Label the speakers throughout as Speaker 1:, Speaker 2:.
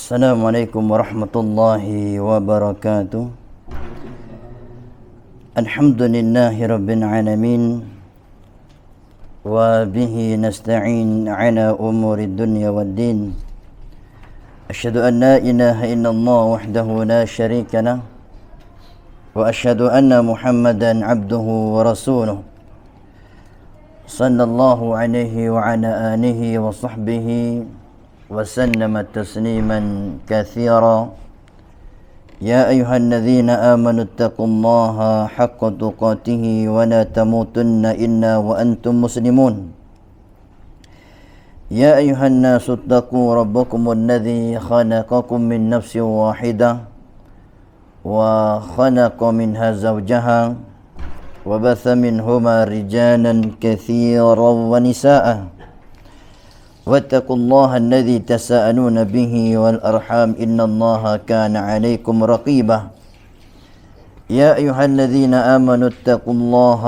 Speaker 1: Assalamualaikum warahmatullahi wabarakatuh. Alhamdulillahi rabbil alamin. Wa bihi nasta'in ala umuri dunya waddin. Asyhadu an la ilaha illallah wahdahu la syarika lah. Wa asyhadu anna Muhammadan abduhu wa rasuluh. Sallallahu alaihi wa ala alihi wa sahbihi وسلم تسليما كثيرا يا أيها الذين آمنوا اتقوا الله حق تقاته ولا تموتن إلا وأنتم مسلمون يا أيها الناس اتقوا ربكم الذي خلقكم من نفس واحدة وخلق منها زوجها وبث منهما رجالا كثيرا ونساء واتقوا الله الذي تساءلون به والأرحام إن الله كان عليكم رقيبا يا أيها الذين آمنوا اتقوا الله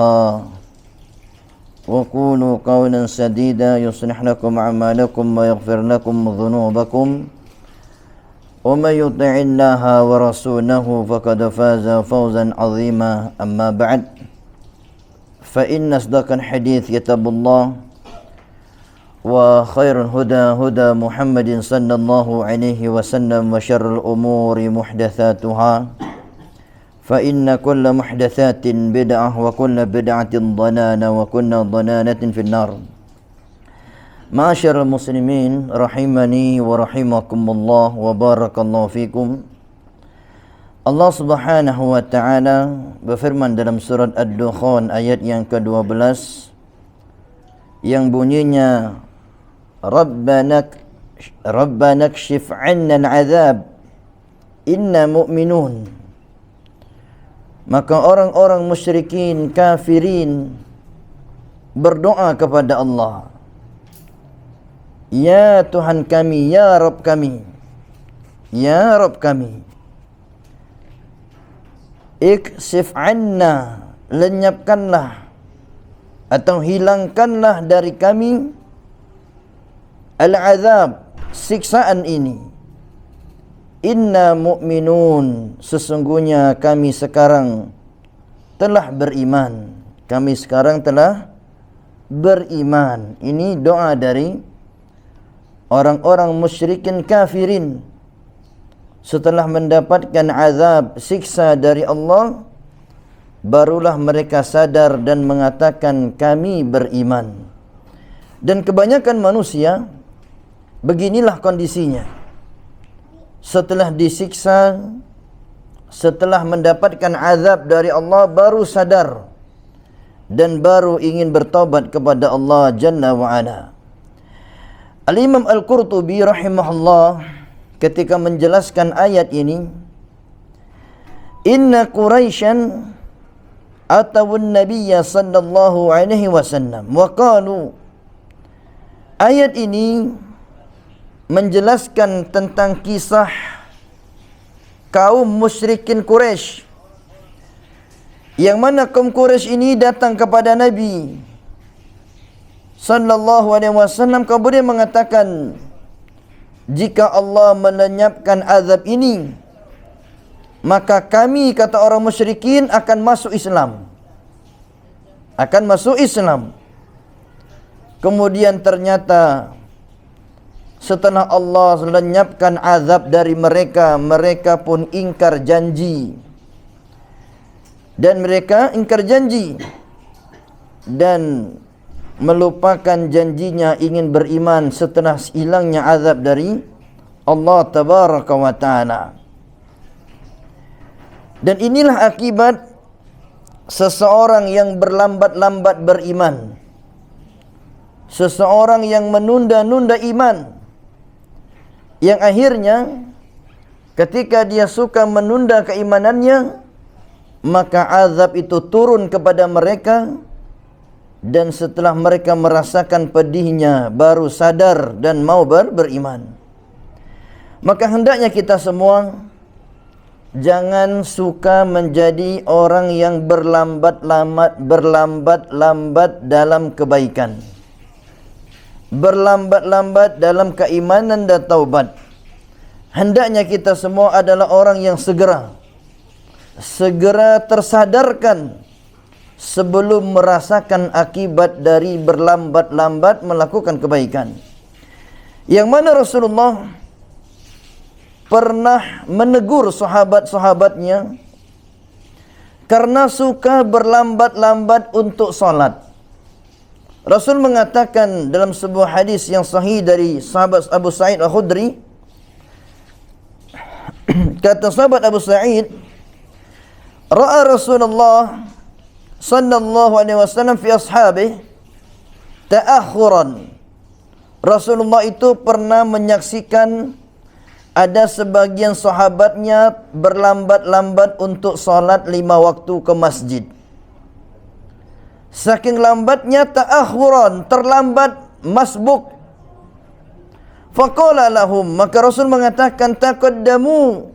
Speaker 1: وقولوا قولا سديدا يصلح لكم أعمالكم ويغفر لكم ذنوبكم ومن يطع الله ورسوله فقد فاز فوزا عظيما أما بعد فإن أصدق الحديث كتاب الله وخير الهدى هدى محمد صلى الله عليه وسلم وشر الأمور محدثاتها فإن كل محدثات بدعة وكل بدعة ضلالة وكل ضلالة في النار. Ma'asyiral muslimin rahimani wa rahimakumullah wa barakallahu fikum. Allah Subhanahu wa taala berfirman dalam surat Ad-Dukhan ayat yang ke-12 yang bunyinya Rabbana kshif 'anna al-'adzab inna mu'minun. Maka orang-orang musyrikin kafirin berdoa kepada Allah, ya Tuhan kami, ya Rabb kami, ya Rabb kami, ikshif 'anna, lenyapkanlah atau hilangkanlah dari kami al-azab, siksaan ini. Inna mu'minun, sesungguhnya kami sekarang telah beriman. Kami sekarang telah beriman. Ini doa dari orang-orang musyrikin kafirin setelah mendapatkan azab, siksa dari Allah, barulah mereka sadar dan mengatakan kami beriman. Dan kebanyakan manusia beginilah kondisinya. Setelah disiksa, setelah mendapatkan azab dari Allah, baru sadar dan baru ingin bertobat kepada Allah Jalla wa'ala. Al-Imam Al-Qurtubi rahimahullah ketika menjelaskan ayat ini, Inna Quraisyan atawun Nabiyya sallallahu alaihi wasallam wa qalu. Ayat ini menjelaskan tentang kisah kaum musyrikin Quraisy, yang mana kaum Quraisy ini datang kepada Nabi sallallahu alaihi wasallam kemudian mengatakan, jika Allah melenyapkan azab ini, maka kami, kata orang musyrikin, akan masuk Islam. Akan masuk Islam. Kemudian ternyata setelah Allah lenyapkan azab dari mereka, mereka pun ingkar janji. Dan mereka ingkar janji dan melupakan janjinya ingin beriman setelah hilangnya azab dari Allah tabaraka wa ta'ala. Dan inilah akibat seseorang yang berlambat-lambat beriman, seseorang yang menunda-nunda iman, yang akhirnya ketika dia suka menunda keimanannya, maka azab itu turun kepada mereka, dan setelah mereka merasakan pedihnya baru sadar dan mau beriman. Maka hendaknya kita semua jangan suka menjadi orang yang berlambat-lambat dalam kebaikan, berlambat-lambat dalam keimanan dan taubat. hendaknya kita semua adalah orang yang segera tersadarkan sebelum merasakan akibat dari berlambat-lambat melakukan kebaikan. Yang mana Rasulullah pernah menegur sahabat-sahabatnya karena suka berlambat-lambat untuk salat. Rasul mengatakan dalam sebuah hadis yang sahih dari sahabat Abu Sa'id Al-Khudri, kata sahabat Abu Sa'id, ra'a Rasulullah sallallahu alaihi wasallam fi ashabihi ta'akhuran. Rasulullah itu pernah menyaksikan ada sebagian sahabatnya berlambat-lambat untuk salat 5 waktu ke masjid. Saking lambatnya, ta'akhuran, terlambat, masbuk. Faqala lahum, maka Rasul mengatakan, taqaddamu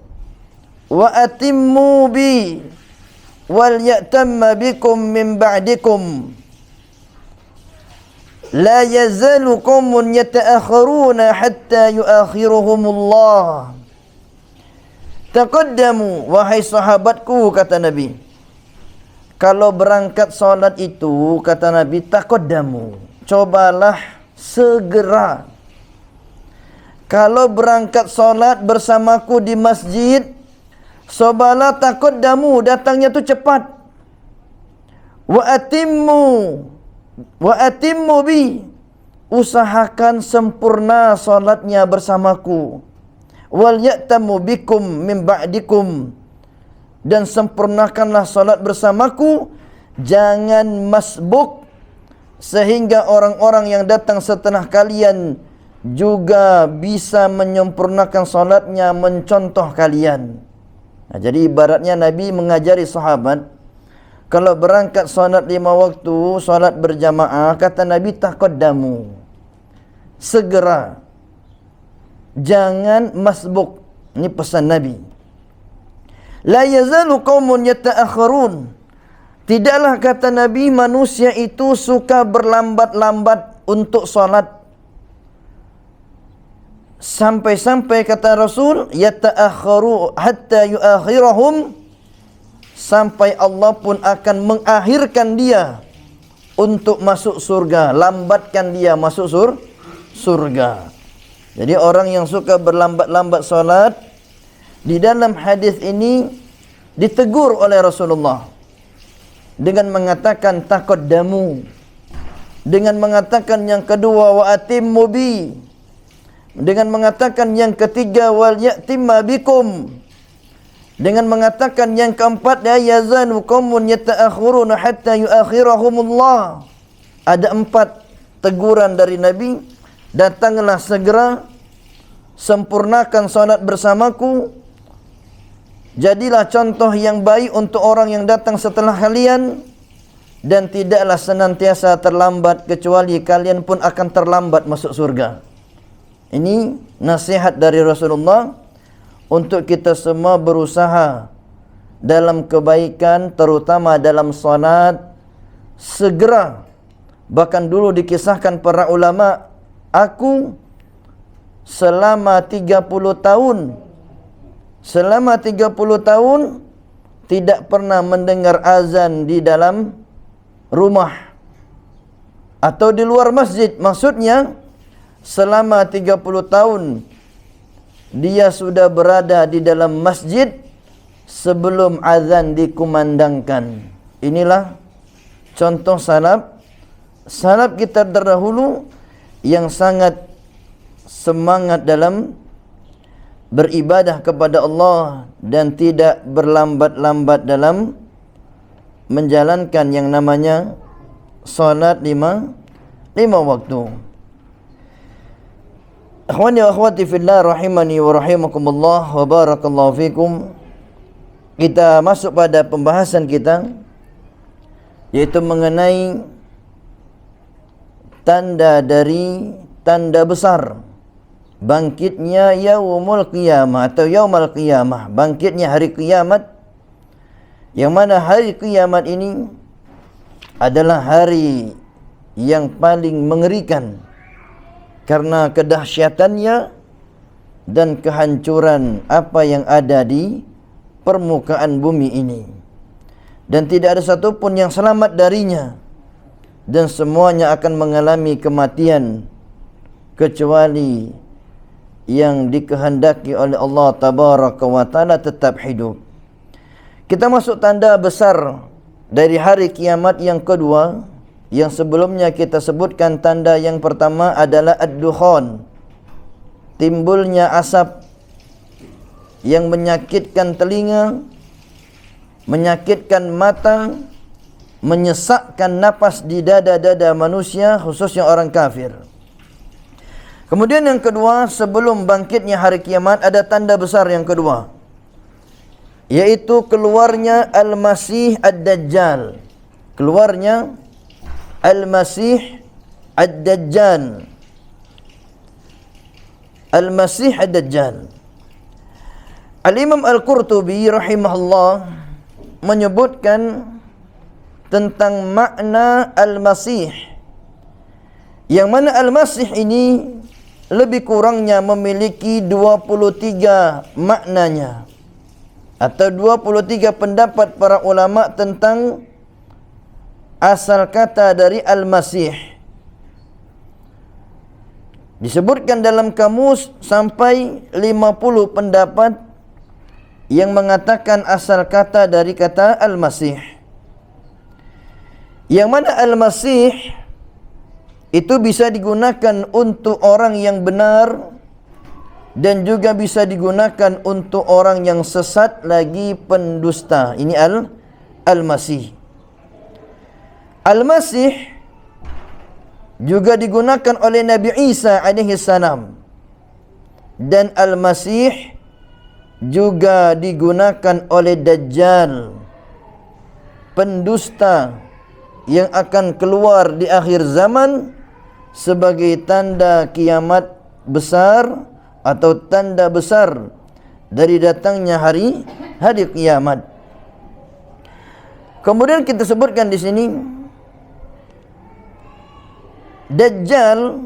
Speaker 1: wa atimmu bi wal ya'tamma bikum min ba'dikum. La yazalu qaumun yata'akhiruna hatta yu'akhiruhumullah. Taqaddamu, wahai sahabatku, kata Nabi, kalau berangkat solat itu, kata Nabi, taqaddamu, cobalah segera. Kalau berangkat solat bersamaku di masjid, cobalah taqaddamu, datangnya tu cepat. Wa atimmu bi, usahakan sempurna solatnya bersamaku. Wal ya'tamu bikum min ba'dikum, dan sempurnakanlah salat bersamaku, jangan masbuk sehingga orang-orang yang datang setelah kalian juga bisa menyempurnakan salatnya, mencontoh kalian. Nah, jadi ibaratnya Nabi mengajari sahabat, kalau berangkat salat 5 waktu, salat berjamaah, kata Nabi, taqaddamu, segera, jangan masbuk. Ini pesan Nabi. La yazalu qaumun yata'akhirun. Tidaklah, kata Nabi, manusia itu suka berlambat-lambat untuk salat. Sampai-sampai, kata Rasul, yata'akhiru hatta yu'akhirahum, sampai Allah pun akan mengakhirkan dia untuk masuk surga, lambatkan dia masuk surga. Jadi orang yang suka berlambat-lambat salat, di dalam hadis ini ditegur oleh Rasulullah dengan mengatakan taqaddamu, dengan mengatakan yang kedua wa atimmu bi, dengan mengatakan yang ketiga wal ya'timma bikum, dengan mengatakan yang keempat la yazanu qaumun yata'akhiruna hatta yu'akhirahumullah. Ada 4 teguran dari Nabi. Datanglah segera, sempurnakan salat bersamaku, jadilah contoh yang baik untuk orang yang datang setelah kalian, dan tidaklah senantiasa terlambat, kecuali kalian pun akan terlambat masuk surga. Ini nasihat dari Rasulullah untuk kita semua berusaha dalam kebaikan, terutama dalam salat, segera. Bahkan dulu dikisahkan para ulama, aku selama 30 tahun tidak pernah mendengar azan di dalam rumah atau di luar masjid. Maksudnya selama 30 tahun dia sudah berada di dalam masjid sebelum azan dikumandangkan. Inilah contoh salaf kita terdahulu yang sangat semangat dalam beribadah kepada Allah dan tidak berlambat-lambat dalam menjalankan yang namanya salat 5 waktu. Akhwani wa akhwati fillah rahimani wa rahimakumullah wa barakallahu fikum. Kita masuk pada pembahasan kita, yaitu mengenai tanda dari tanda besar bangkitnya yaumul qiyamah atau yaumul qiyamah, bangkitnya hari kiamat, yang mana hari kiamat ini adalah hari yang paling mengerikan karena kedahsyatannya dan kehancuran apa yang ada di permukaan bumi ini, dan tidak ada satupun yang selamat darinya, dan semuanya akan mengalami kematian kecuali yang dikehendaki oleh Allah Tabaraka wa Ta'ala tetap hidup. Kita masuk tanda besar dari hari kiamat yang kedua. Yang sebelumnya kita sebutkan tanda yang pertama adalah ad-dukhan, timbulnya asap yang menyakitkan telinga, menyakitkan mata, menyesakkan napas di dada-dada manusia, khususnya orang kafir. Kemudian yang kedua, sebelum bangkitnya hari kiamat ada tanda besar yang kedua, yaitu keluarnya Al-Masih Ad-Dajjal. Keluarnya Al-Masih Ad-Dajjal. Al-Masih Ad-Dajjal. Al-Imam Al-Qurtubi rahimahullah menyebutkan tentang makna Al-Masih, yang mana Al-Masih ini lebih kurangnya memiliki 23 maknanya, atau 23 pendapat para ulama tentang asal kata dari Al-Masih. Disebutkan dalam kamus sampai 50 pendapat yang mengatakan asal kata dari kata Al-Masih. Yang mana Al-Masih itu bisa digunakan untuk orang yang benar, dan juga bisa digunakan untuk orang yang sesat lagi pendusta. Ini Al-Masih. Al-Masih juga digunakan oleh Nabi Isa alaihi salam, dan Al-Masih juga digunakan oleh Dajjal, pendusta yang akan keluar di akhir zaman sebagai tanda kiamat besar atau tanda besar dari datangnya hari kiamat. Kemudian kita sebutkan di sini Dajjal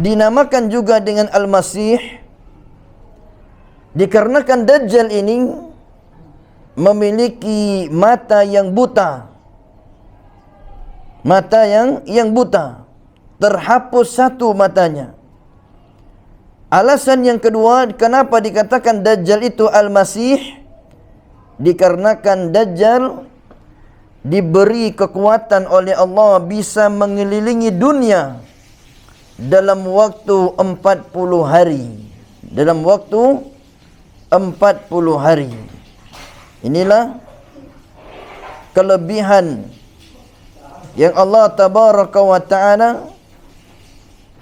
Speaker 1: dinamakan juga dengan Al-Masih dikarenakan Dajjal ini memiliki mata yang buta. Mata yang buta, terhapus satu matanya. Alasan yang kedua kenapa dikatakan Dajjal itu Al-Masih, dikarenakan Dajjal diberi kekuatan oleh Allah bisa mengelilingi dunia dalam waktu 40 hari. Dalam waktu 40 hari. Inilah kelebihan yang Allah Tabaraka wa Ta'ala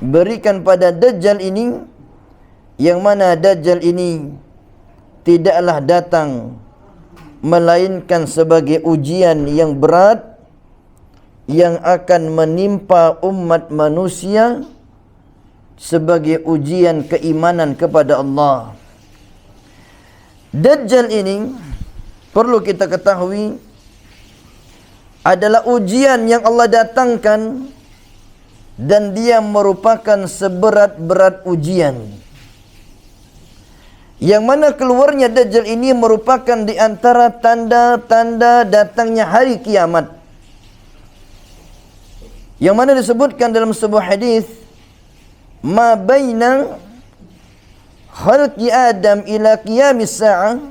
Speaker 1: berikan pada Dajjal ini, yang mana Dajjal ini tidaklah datang melainkan sebagai ujian yang berat yang akan menimpa umat manusia sebagai ujian keimanan kepada Allah. Dajjal ini perlu kita ketahui adalah ujian yang Allah datangkan, dan dia merupakan seberat-berat ujian. Yang mana keluarnya Dajjal ini merupakan di antara tanda-tanda datangnya hari kiamat. Yang mana disebutkan dalam sebuah hadis, ma baina khalqi Adam ila qiyamis sa'ah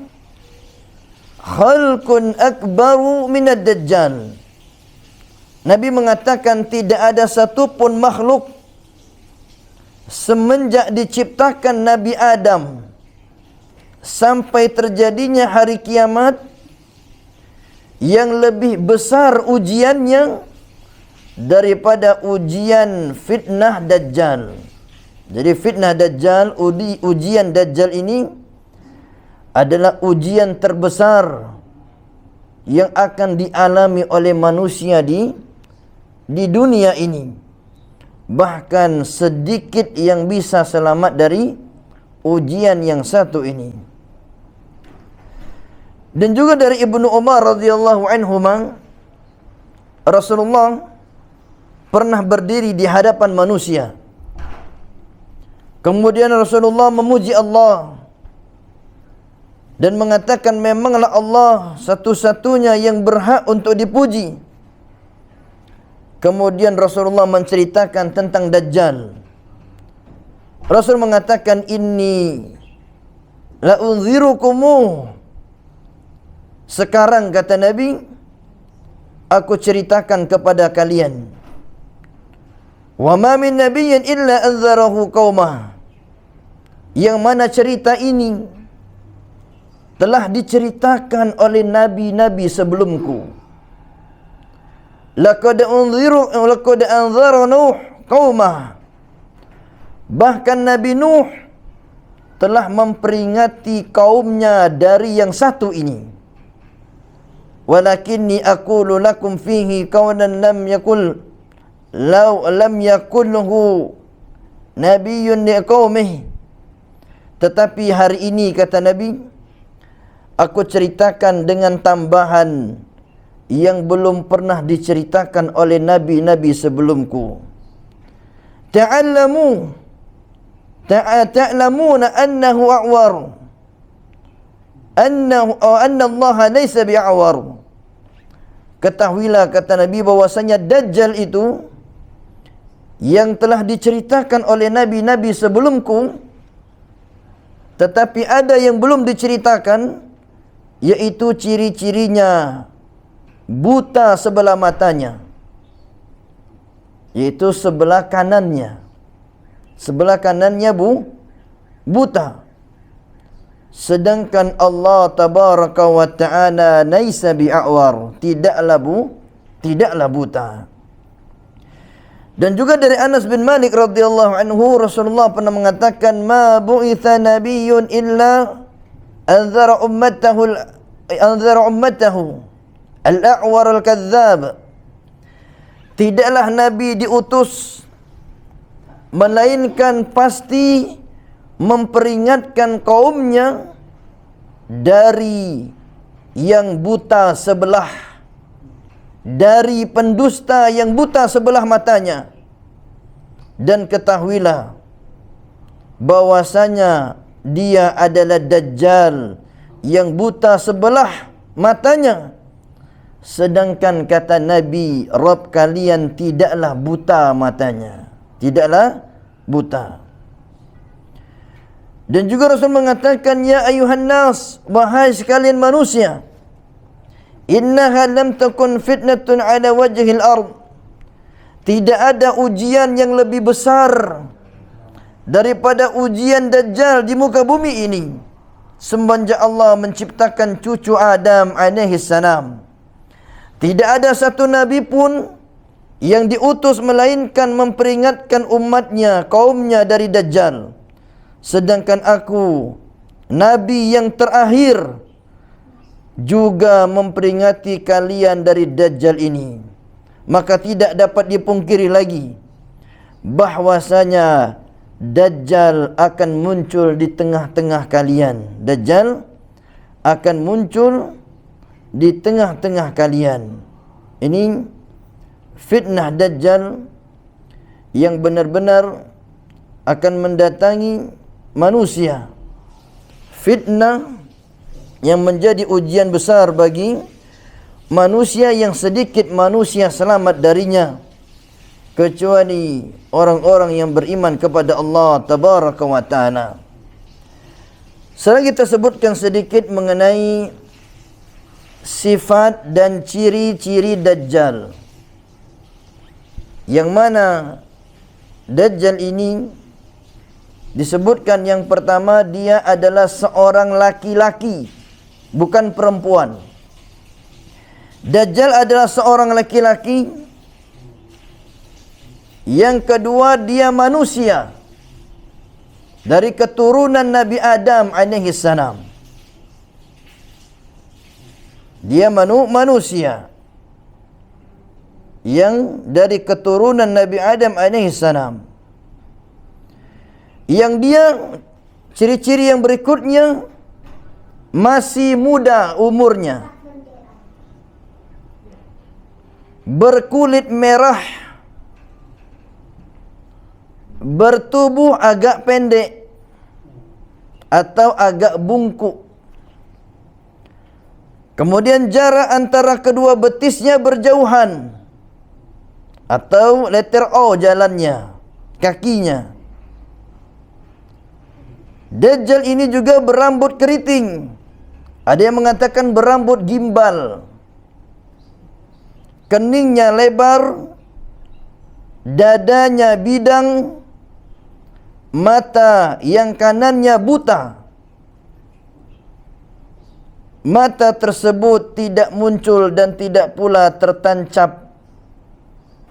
Speaker 1: khalqun akbaru minad Dajjal. Nabi mengatakan tidak ada satupun makhluk semenjak diciptakan Nabi Adam sampai terjadinya hari kiamat yang lebih besar ujiannya daripada ujian fitnah Dajjal. Jadi fitnah Dajjal, ujian Dajjal ini adalah ujian terbesar yang akan dialami oleh manusia di dunia ini. Bahkan sedikit yang bisa selamat dari ujian yang satu ini. Dan juga dari Ibnu Umar radhiyallahu anhuma, Rasulullah pernah berdiri di hadapan manusia. Kemudian Rasulullah memuji Allah dan mengatakan memanglah Allah satu-satunya yang berhak untuk dipuji. Kemudian Rasulullah menceritakan tentang Dajjal. Rasul mengatakan, inni la unzirukumu. Sekarang kata Nabi, aku ceritakan kepada kalian. Wa ma min nabiyyin illa anzarahu qaumah. Yang mana cerita ini telah diceritakan oleh nabi-nabi sebelumku. Laqad anzara Nuh qaumah. Bahkan Nabi Nuh telah memperingati kaumnya dari yang satu ini. Walakinni aqulu lakum fihi qawlan lam yakulhu nabiyyun liqaumihi. Tetapi hari ini kata Nabi, aku ceritakan dengan tambahan yang belum pernah diceritakan oleh nabi-nabi sebelumku. Ta'lamuna annahu a'war. Anna Allah laysa bi'awar. Ketahuilah kata Nabi bahwasanya Dajjal itu yang telah diceritakan oleh nabi-nabi sebelumku, tetapi ada yang belum diceritakan, yaitu ciri-cirinya buta sebelah matanya, yaitu sebelah kanannya. Sebelah kanannya buta. Sedangkan Allah tabaraka wa ta'ala laisa bi'awar, tidaklah buta. Dan juga dari Anas bin Malik radhiyallahu anhu, Rasulullah pernah mengatakan, ma bu'itha nabiyyun illa anzara ummatahu al-a'war al-kadzdzab. Tidaklah nabi diutus melainkan pasti memperingatkan kaumnya dari yang buta sebelah, dari pendusta yang buta sebelah matanya. Dan ketahuilah bahwasanya dia adalah Dajjal yang buta sebelah matanya. Sedangkan kata Nabi, Rabb kalian tidaklah buta matanya, tidaklah buta. Dan juga Rasul mengatakan, ya ayuhan nas, wahai sekalian manusia, innaha lam takun fitnatun ala wajhil ard. Tidak ada ujian yang lebih besar daripada ujian Dajjal di muka bumi ini semenjak Allah menciptakan cucu Adam alaihi salam. Tidak ada satu nabi pun yang diutus melainkan memperingatkan umatnya, kaumnya dari Dajjal. Sedangkan aku, nabi yang terakhir, juga memperingati kalian dari Dajjal ini. Maka tidak dapat dipungkiri lagi bahwasanya Dajjal akan muncul di tengah-tengah kalian. Dajjal akan muncul di tengah-tengah kalian. Ini fitnah Dajjal yang benar-benar akan mendatangi manusia. Fitnah yang menjadi ujian besar bagi manusia, yang sedikit manusia selamat darinya, kecuali orang-orang yang beriman kepada Allah tabaraka wa ta'ala. Sekarang kita sebutkan sedikit mengenai sifat dan ciri-ciri Dajjal. Yang mana Dajjal ini disebutkan yang pertama, dia adalah seorang laki-laki, bukan perempuan. Dajjal adalah seorang laki-laki. Yang kedua, dia manusia dari keturunan Nabi Adam alaihi salam. Dia manusia yang dari keturunan Nabi Adam alaihi salam. Yang dia, ciri-ciri yang berikutnya, masih muda umurnya, berkulit merah, bertubuh agak pendek atau agak bungkuk. Kemudian jarak antara kedua betisnya berjauhan, atau letter O jalannya, kakinya. Dajjal ini juga berambut keriting. Ada yang mengatakan berambut gimbal. Keningnya lebar, dadanya bidang, mata yang kanannya buta. Mata tersebut tidak muncul dan tidak pula tertancap,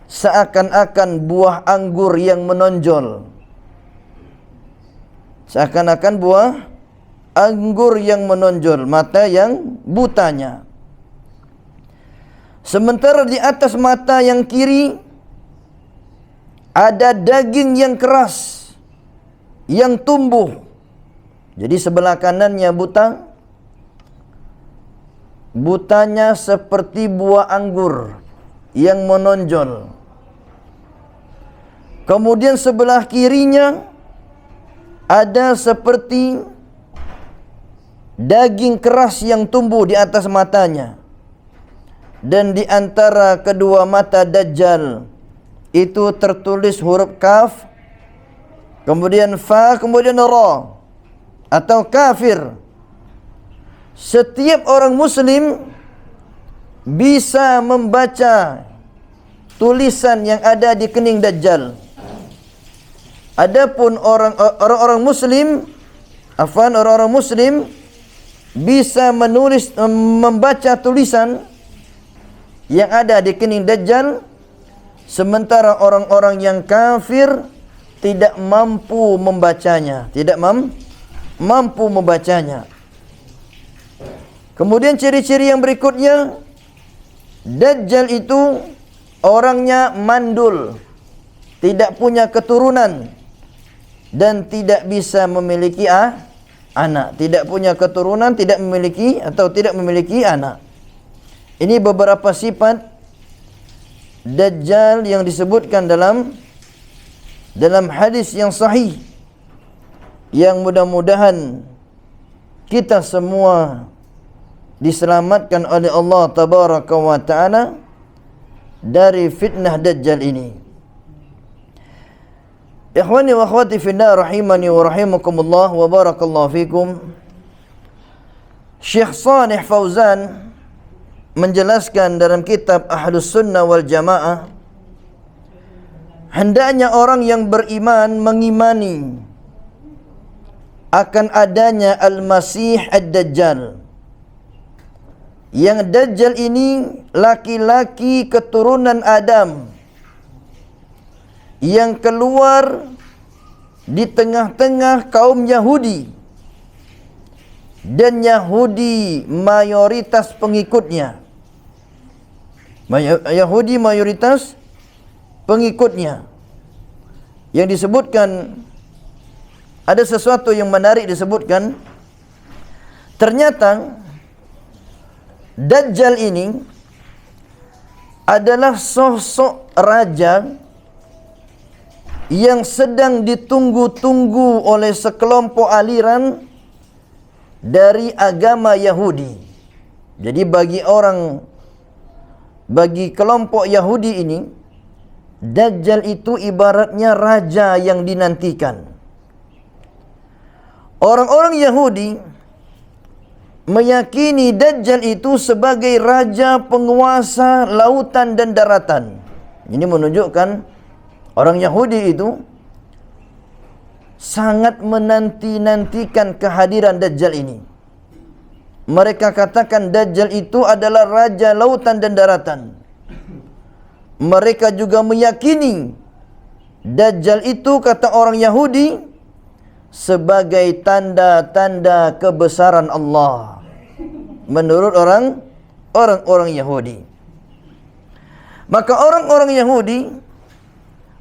Speaker 1: seakan-akan buah anggur yang menonjol. Seakan-akan buah anggur yang menonjol, mata yang butanya. Sementara di atas mata yang kiri ada daging yang keras yang tumbuh. Jadi sebelah kanannya buta, butanya seperti buah anggur yang menonjol. Kemudian sebelah kirinya ada seperti daging keras yang tumbuh di atas matanya. Dan di antara kedua mata Dajjal itu tertulis huruf kaf, kemudian fa, kemudian ra, atau kafir. Setiap orang muslim bisa membaca tulisan yang ada di kening Dajjal. Adapun orang-orang muslim bisa membaca tulisan yang ada di kening Dajjal, sementara orang-orang yang kafir tidak mampu membacanya, mampu membacanya. Kemudian ciri-ciri yang berikutnya, Dajjal itu orangnya mandul, tidak punya keturunan dan tidak bisa memiliki anak, tidak punya keturunan, tidak memiliki anak. Ini beberapa sifat Dajjal yang disebutkan dalam hadis yang sahih, yang mudah-mudahan kita semua diselamatkan oleh Allah Tabaraka wa Ta'ala dari fitnah Dajjal ini. Ikhwani wa akhwati fillah rahimani wa rahimakumullah wa barakallahu fikum. Syekh Shalih Fauzan menjelaskan dalam kitab Ahlus Sunnah wal Jamaah, hendaknya orang yang beriman mengimani akan adanya Al-Masih Ad-Dajjal. Yang Dajjal ini laki-laki keturunan Adam yang keluar di tengah-tengah kaum Yahudi, dan Yahudi mayoritas pengikutnya. Yahudi mayoritas pengikutnya. Yang disebutkan, ada sesuatu yang menarik disebutkan, ternyata Dajjal ini adalah sosok raja yang sedang ditunggu-tunggu oleh sekelompok aliran dari agama Yahudi. Jadi bagi kelompok Yahudi ini, Dajjal itu ibaratnya raja yang dinantikan. Orang-orang Yahudi meyakini Dajjal itu sebagai raja penguasa lautan dan daratan. Ini menunjukkan orang Yahudi itu sangat menanti-nantikan kehadiran Dajjal ini. Mereka katakan Dajjal itu adalah raja lautan dan daratan. Mereka juga meyakini Dajjal itu, kata orang Yahudi, sebagai tanda-tanda kebesaran Allah. Menurut orang-orang Yahudi. Maka orang-orang Yahudi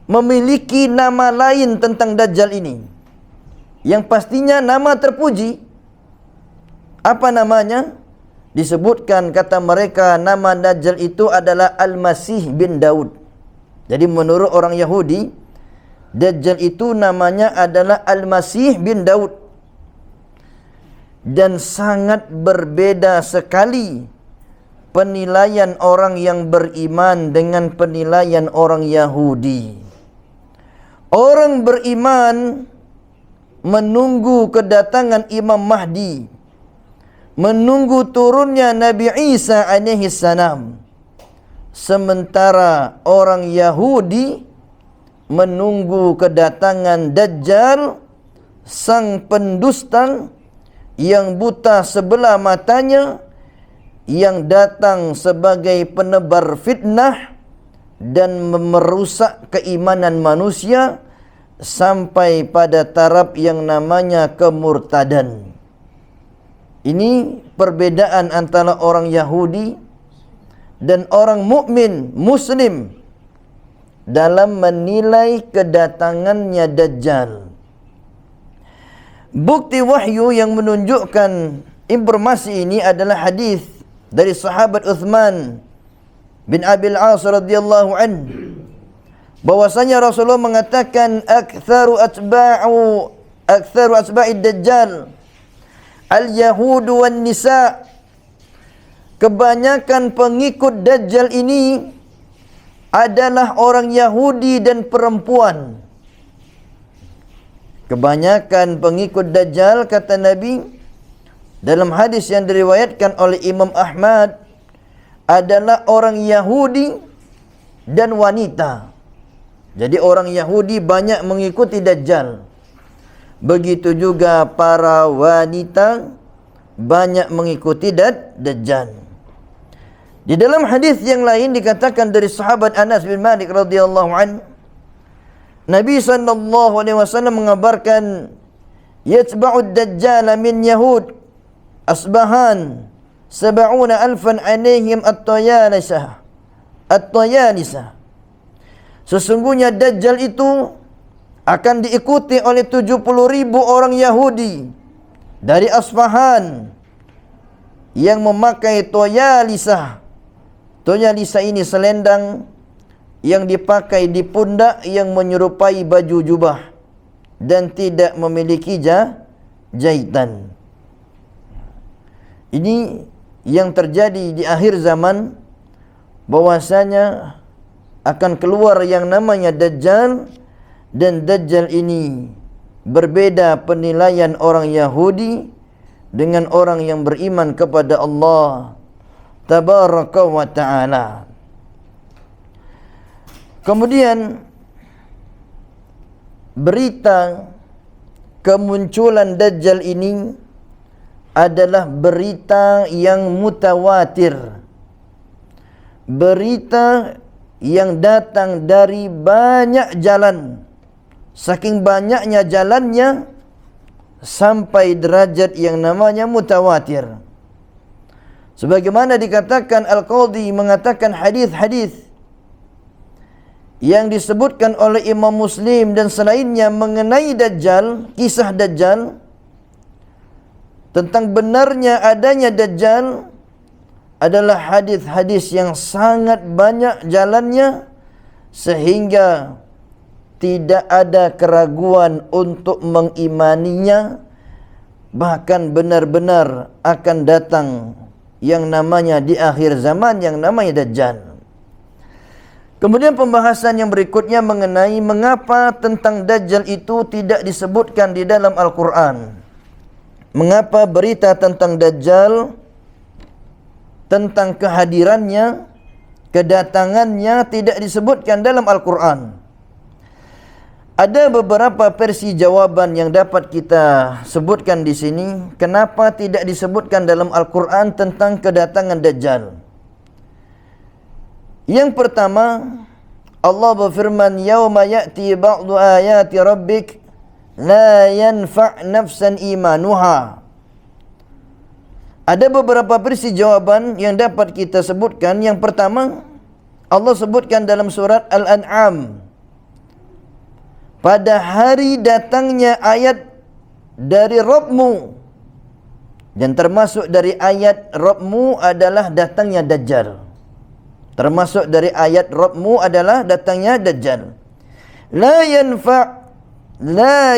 Speaker 1: memiliki nama lain tentang Dajjal ini, yang pastinya nama terpuji. Apa namanya? Disebutkan, kata mereka, nama Dajjal itu adalah Al-Masih bin Daud. Jadi menurut orang Yahudi, Dajjal itu namanya adalah Al-Masih bin Daud. Dan sangat berbeda sekali penilaian orang yang beriman dengan penilaian orang Yahudi. Orang beriman menunggu kedatangan Imam Mahdi, menunggu turunnya Nabi Isa alaihi salam. Sementara orang Yahudi menunggu kedatangan Dajjal, sang pendusta yang buta sebelah matanya, yang datang sebagai penebar fitnah dan merusak keimanan manusia sampai pada taraf yang namanya kemurtadan. Ini perbedaan antara orang Yahudi dan orang mukmin Muslim dalam menilai kedatangannya Dajjal. Bukti wahyu yang menunjukkan informasi ini adalah hadis dari sahabat Uthman bin Abil As radhiyallahu an, bahwasanya Rasulullah mengatakan aktsaru atba'id Dajjal al-yahudu wan nisa. Kebanyakan pengikut Dajjal ini adalah orang Yahudi dan perempuan. Kebanyakan pengikut Dajjal, kata Nabi dalam hadis yang diriwayatkan oleh Imam Ahmad, adalah orang Yahudi dan wanita. Jadi orang Yahudi banyak mengikuti Dajjal. Begitu juga para wanita banyak mengikuti Dajjal. Di dalam hadis yang lain dikatakan dari sahabat Anas bin Malik radhiyallahu an, Nabi SAW mengabarkan, yatba'ud Dajjal min Yahud Asbahan 70,000 alaihim at-Tayanisah. Sesungguhnya Dajjal itu akan diikuti oleh 70,000 orang Yahudi dari Asfahan yang memakai Tayalisah. Tayalisah ini selendang yang dipakai di pundak yang menyerupai baju jubah dan tidak memiliki jahitan. Ini yang terjadi di akhir zaman, bahwasanya akan keluar yang namanya Dajjal, dan Dajjal ini berbeda penilaian orang Yahudi dengan orang yang beriman kepada Allah Tabaraka wa ta'ala. Kemudian berita kemunculan Dajjal ini adalah berita yang mutawatir. Berita yang datang dari banyak jalan. Saking banyaknya jalannya sampai derajat yang namanya mutawatir. Sebagaimana dikatakan Al-Qadhi mengatakan hadis-hadis yang disebutkan oleh Imam Muslim dan selainnya mengenai Dajjal, kisah Dajjal, tentang benarnya adanya Dajjal, adalah hadis-hadis yang sangat banyak jalannya, sehingga tidak ada keraguan untuk mengimaninya. Bahkan benar-benar akan datang yang namanya di akhir zaman, yang namanya Dajjal. Kemudian pembahasan yang berikutnya mengenai mengapa tentang Dajjal itu tidak disebutkan di dalam Al-Quran. Mengapa berita tentang Dajjal, tentang kehadirannya, kedatangannya tidak disebutkan dalam Al-Quran. Ada beberapa versi jawaban yang dapat kita sebutkan di sini. Kenapa tidak disebutkan dalam Al-Quran tentang kedatangan Dajjal? Yang pertama, Allah berfirman, "Yauma ya'ti ba'du ayati rabbik la yanfa' nafsan imanuha." Ada beberapa versi jawaban yang dapat kita sebutkan. Yang pertama, Allah sebutkan dalam surat Al-An'am, pada hari datangnya ayat dari Rabbmu. Dan termasuk dari ayat Rabbmu adalah datangnya Dajjal. Termasuk dari ayat Rabbmu adalah datangnya Dajjal. la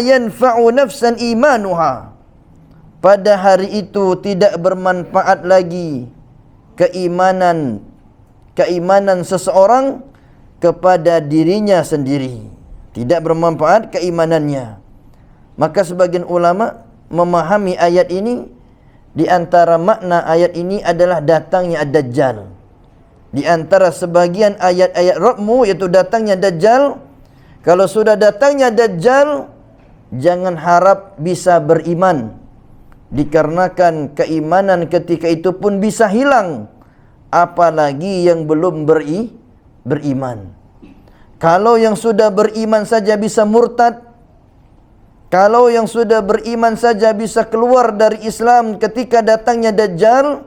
Speaker 1: yanfa'u nafsan imanuha. Pada hari itu tidak bermanfaat lagi keimanan seseorang kepada dirinya sendiri. Tidak bermanfaat keimanannya. Maka sebagian ulama memahami ayat ini, di antara makna ayat ini adalah datangnya Ad-Dajjal. Di antara sebagian ayat-ayat Rabmu, iaitu datangnya Dajjal. Kalau sudah datangnya Dajjal, jangan harap bisa beriman, dikarenakan keimanan ketika itu pun bisa hilang, apalagi yang belum beriman. Kalau yang sudah beriman saja bisa murtad, kalau yang sudah beriman saja bisa keluar dari Islam ketika datangnya Dajjal,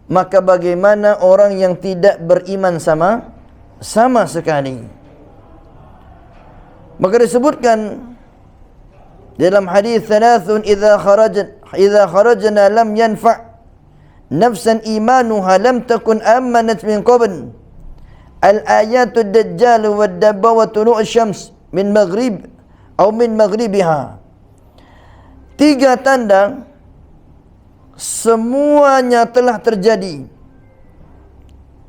Speaker 1: maka bagaimana orang yang tidak beriman sama sekali? Maka disebutkan dalam hadis thalathun idza kharajna lam yanfa' nafsan imanuha lam takun amanat min qabl. Al-ayatul dajjal wad dabba wa tulu' syams min maghrib atau min maghribiha. 3 tanda semuanya telah terjadi.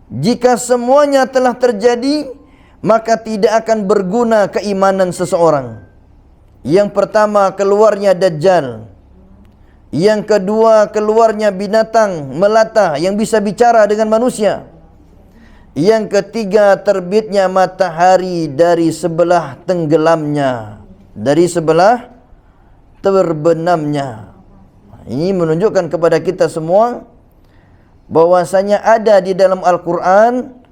Speaker 1: Jika semuanya telah terjadi, maka tidak akan berguna keimanan seseorang. Yang pertama, keluarnya Dajjal. Yang kedua, keluarnya binatang melata yang bisa bicara dengan manusia. Yang ketiga, terbitnya matahari dari sebelah tenggelamnya, dari sebelah terbenamnya. Ini menunjukkan kepada kita semua bahwasanya ada di dalam Al-Quran,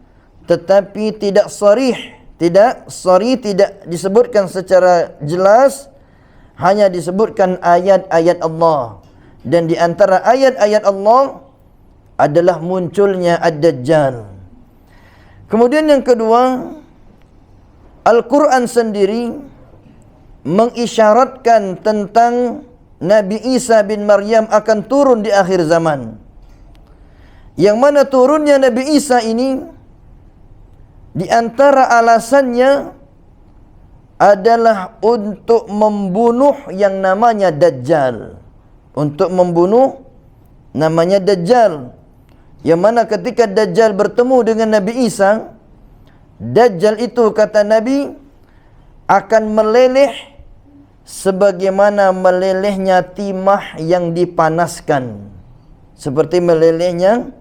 Speaker 1: tetapi tidak disebutkan secara jelas, hanya disebutkan ayat-ayat Allah. Dan di antara ayat-ayat Allah adalah munculnya Ad-Dajjal. Kemudian yang kedua, Al-Quran sendiri mengisyaratkan tentang Nabi Isa bin Maryam akan turun di akhir zaman. Yang mana turunnya Nabi Isa ini, di antara alasannya adalah untuk membunuh yang namanya Dajjal. Untuk membunuh namanya Dajjal. Yang mana ketika Dajjal bertemu dengan Nabi Isa, Dajjal itu kata Nabi akan meleleh sebagaimana melelehnya timah yang dipanaskan. Seperti melelehnya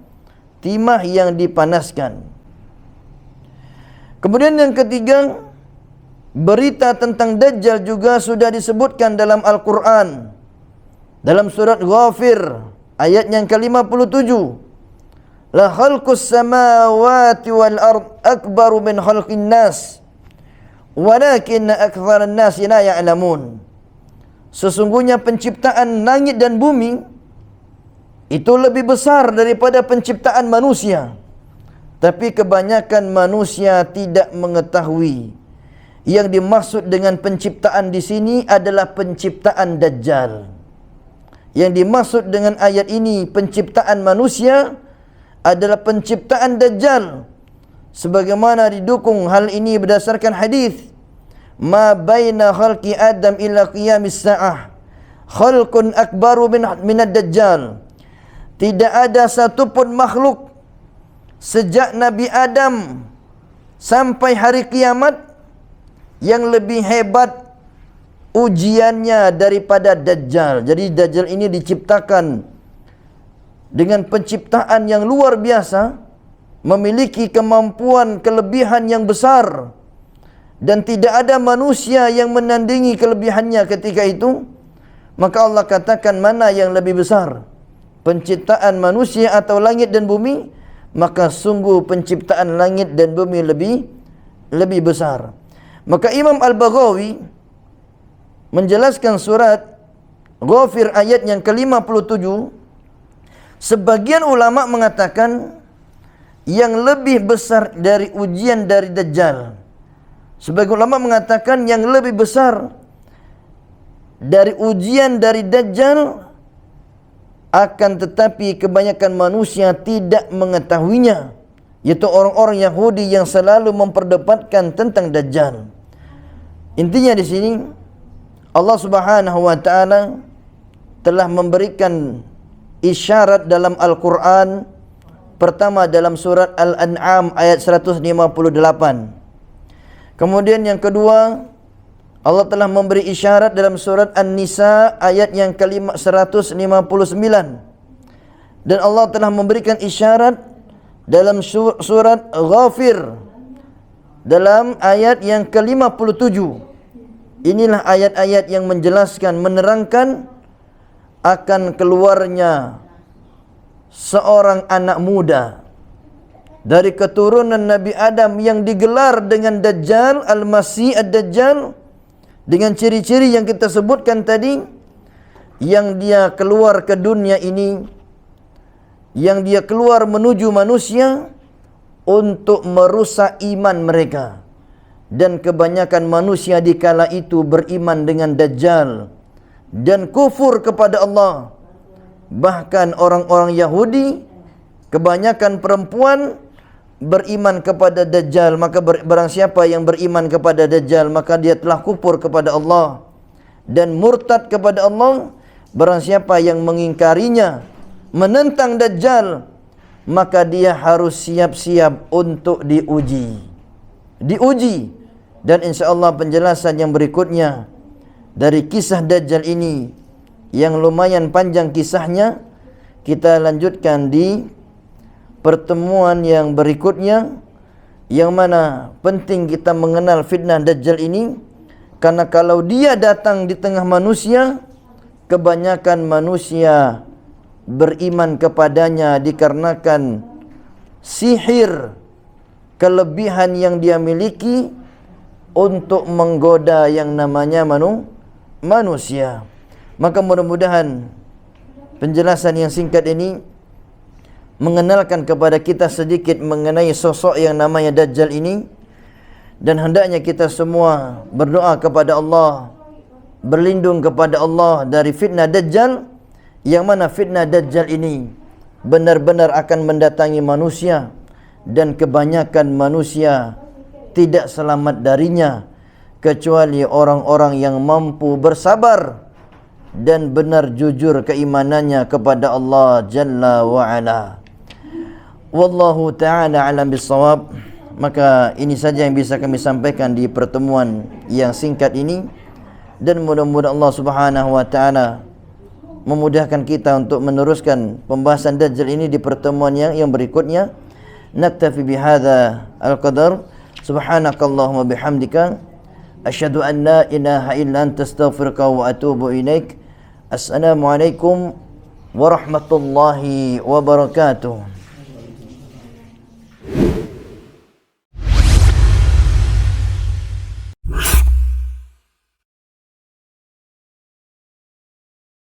Speaker 1: timah yang dipanaskan. Kemudian yang ketiga, berita tentang Dajjal juga sudah disebutkan dalam Al-Quran. Dalam surat Ghafir ayat yang ke-57. La khalqus samawati wal ard akbaru min khalqin nas walakinna aktsaran nasi la ya'lamun. Sesungguhnya penciptaan langit dan bumi itu lebih besar daripada penciptaan manusia, tapi kebanyakan manusia tidak mengetahui. Yang dimaksud dengan penciptaan di sini adalah penciptaan Dajjal. Yang dimaksud dengan ayat ini penciptaan manusia adalah penciptaan Dajjal, sebagaimana didukung hal ini berdasarkan hadis, ma baina khalqi Adam ila qiyamis sa'ah khalqun akbaru min ad-Dajjal. Tidak ada satupun makhluk sejak Nabi Adam sampai hari kiamat yang lebih hebat ujiannya daripada Dajjal. Jadi Dajjal ini diciptakan dengan penciptaan yang luar biasa, memiliki kemampuan kelebihan yang besar, dan tidak ada manusia yang menandingi kelebihannya ketika itu. Maka Allah katakan, mana yang lebih besar, penciptaan manusia atau langit dan bumi? Maka sungguh penciptaan langit dan bumi lebih besar. Maka Imam Al-Baghawi menjelaskan surat Ghafir ayat yang ke-57, sebagian ulama mengatakan yang lebih besar dari ujian dari Dajjal. Sebagian ulama mengatakan yang lebih besar dari ujian dari Dajjal, akan tetapi kebanyakan manusia tidak mengetahuinya, yaitu orang-orang Yahudi yang selalu memperdebatkan tentang Dajjal. Intinya di sini Allah Subhanahu wa taala telah memberikan isyarat dalam Al-Quran. Pertama dalam surat Al-An'am ayat 158. Kemudian yang kedua, Allah telah memberi isyarat dalam surat An-Nisa ayat yang ke-159. Dan Allah telah memberikan isyarat dalam surat Ghafir dalam ayat yang ke-57. Inilah ayat-ayat yang menjelaskan, menerangkan akan keluarnya seorang anak muda dari keturunan Nabi Adam yang digelar dengan Dajjal, Al-Masih Ad-Dajjal, dengan ciri-ciri yang kita sebutkan tadi, yang dia keluar ke dunia ini, yang dia keluar menuju manusia untuk merusak iman mereka. Dan kebanyakan manusia di kala itu beriman dengan Dajjal dan kufur kepada Allah. Bahkan orang-orang Yahudi, kebanyakan perempuan beriman kepada Dajjal. Maka barang siapa yang beriman kepada Dajjal, maka dia telah kufur kepada Allah dan murtad kepada Allah. Barang siapa yang mengingkarinya, menentang Dajjal, maka dia harus siap-siap untuk diuji. Dan insya-Allah penjelasan yang berikutnya dari kisah Dajjal ini, yang lumayan panjang kisahnya, kita lanjutkan di pertemuan yang berikutnya, yang mana penting kita mengenal fitnah Dajjal ini. Karena kalau dia datang di tengah manusia, kebanyakan manusia beriman kepadanya dikarenakan sihir, kelebihan yang dia miliki untuk menggoda yang namanya manusia. Maka mudah-mudahan penjelasan yang singkat ini mengenalkan kepada kita sedikit mengenai sosok yang namanya Dajjal ini. Dan hendaknya kita semua berdoa kepada Allah, berlindung kepada Allah dari fitnah Dajjal, yang mana fitnah Dajjal ini benar-benar akan mendatangi manusia, dan kebanyakan manusia tidak selamat darinya kecuali orang-orang yang mampu bersabar dan benar jujur keimanannya kepada Allah Jalla wa'ala. Wallahu ta'ala alam bisawab. Maka ini saja yang bisa kami sampaikan di pertemuan yang singkat ini, dan mudah-mudahan Allah Subhanahu wa ta'ala memudahkan kita untuk meneruskan pembahasan Dajjal ini di pertemuan yang berikutnya. Naktafi bihadza al-qadar. Subhanakallahumma bihamdika asyhadu an la ilaha illa anta astaghfiruka wa atubu ilaik. Assalamualaikum warahmatullahi wabarakatuh.